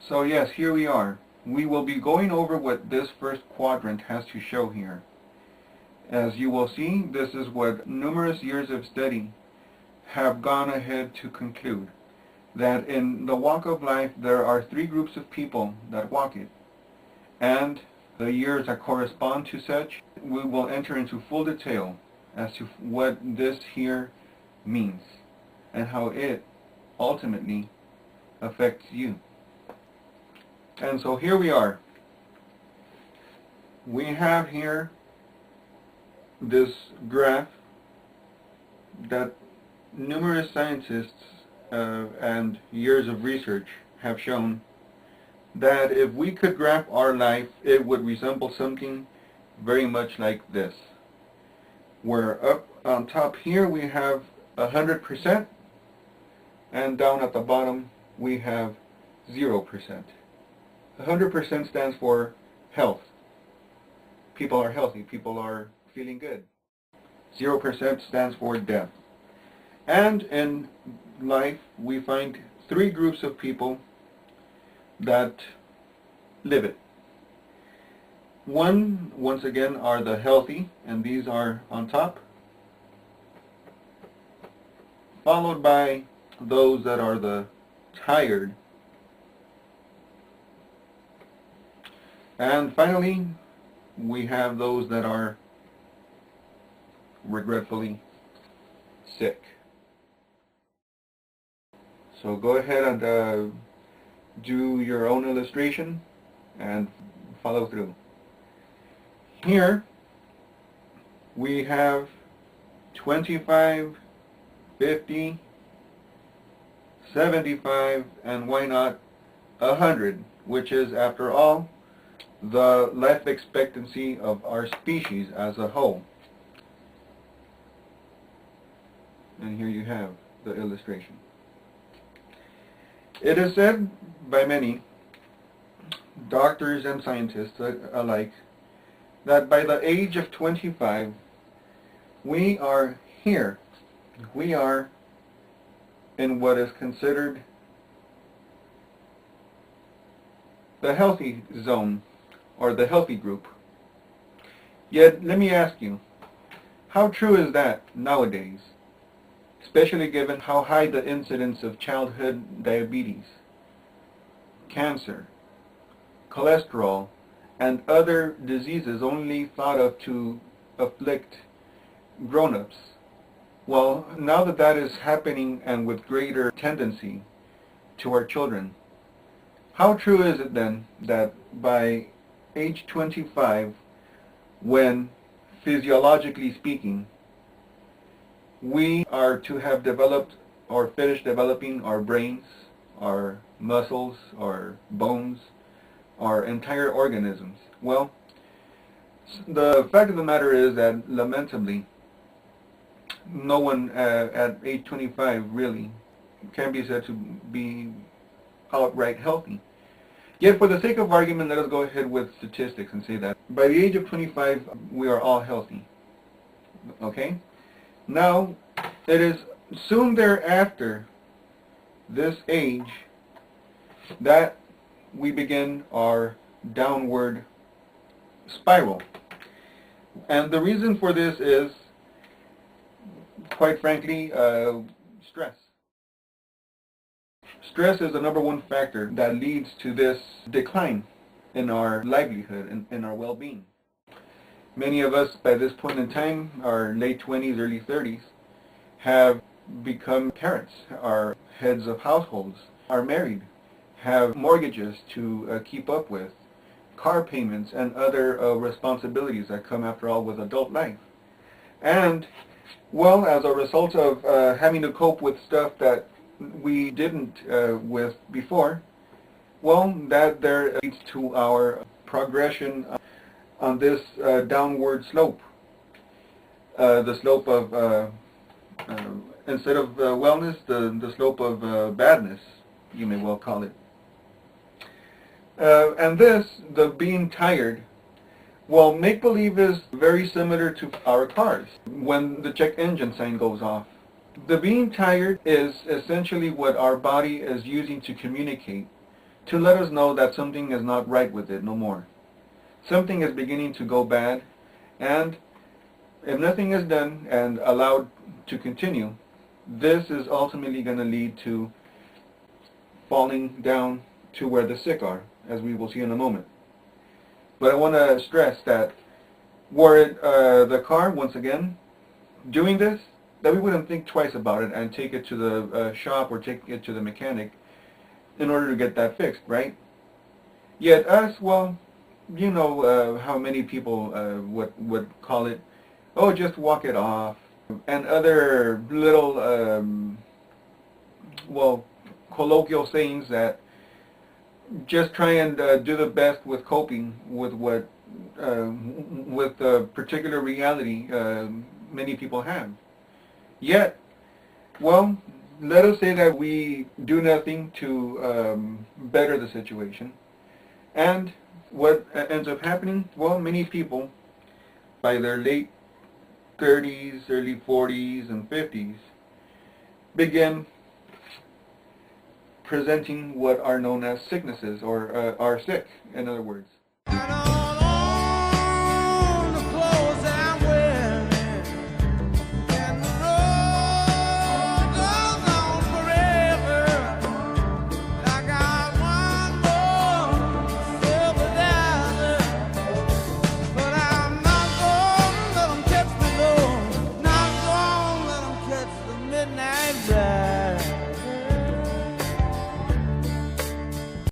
So yes, here we are. We will be going over what this first quadrant has to show here. As you will see, this is what numerous years of study have gone ahead to conclude. That in the walk of life there are three groups of people that walk it. And the years that correspond to such, we will enter into full detail as to what this here means and how it ultimately affects you. And so here we are. We have here this graph that numerous scientists and years of research have shown that if we could graph our life, it would resemble something very much like this. Where up on top here we have 100%, and down at the bottom we have 0%. 100% stands for health. People are healthy. People are feeling good. 0% stands for death. And in life, we find three groups of people that live it. One, once again, are the healthy, and these are on top, followed by those that are the tired, and finally, we have those that are regretfully sick. So go ahead and do your own illustration and follow through. Here we have 25, 50, 75, and why not 100, which is, after all, the life expectancy of our species as a whole. And here you have the illustration. It is said by many, doctors and scientists alike, that by the age of 25, we are here. We are in what is considered the healthy zone, or the healthy group. Yet, let me ask you, how true is that nowadays? Especially given how high the incidence of childhood diabetes, cancer, cholesterol, and other diseases only thought of to afflict grown-ups. Well, now that that is happening, and with greater tendency to our children, how true is it then that by age 25, when physiologically speaking, we are to have developed or finished developing our brains, our muscles, our bones, our entire organisms? Well, the fact of the matter is that, lamentably, no one at age 25 really can be said to be outright healthy. Yet, for the sake of argument, let us go ahead with statistics and say that by the age of 25, we are all healthy. Okay? Now, it is soon thereafter this age that we begin our downward spiral. And the reason for this is, quite frankly, stress. Stress is the number one factor that leads to this decline in our livelihood, in our well-being. Many of us by this point in time, our late 20s, early 30s, have become parents, are heads of households, are married, have mortgages to keep up with, car payments, and other responsibilities that come, after all, with adult life. And, well, as a result of having to cope with stuff that we didn't with before, well, that there leads to our progression on this downward slope. The slope of, instead of wellness, the slope of badness, you may well call it. And this, the being tired, well, make-believe is very similar to our cars when the check engine sign goes off. The being tired is essentially what our body is using to communicate to let us know that something is not right with it no more. Something is beginning to go bad, and if nothing is done and allowed to continue, this is ultimately going to lead to falling down to where the sick are, as we will see in a moment. But I want to stress that were it the car, once again, doing this, that we wouldn't think twice about it and take it to the shop or take it to the mechanic in order to get that fixed, right? Yet us, well, you know how many people would call it, oh, just walk it off, and other little, well, colloquial sayings that just try and do the best with coping with what, with the particular reality many people have. Yet, well, let us say that we do nothing to better the situation, and what ends up happening, well, many people by their late 30s, early 40s, and 50s begin presenting what are known as sicknesses, or are sick, in other words. Midnight ride.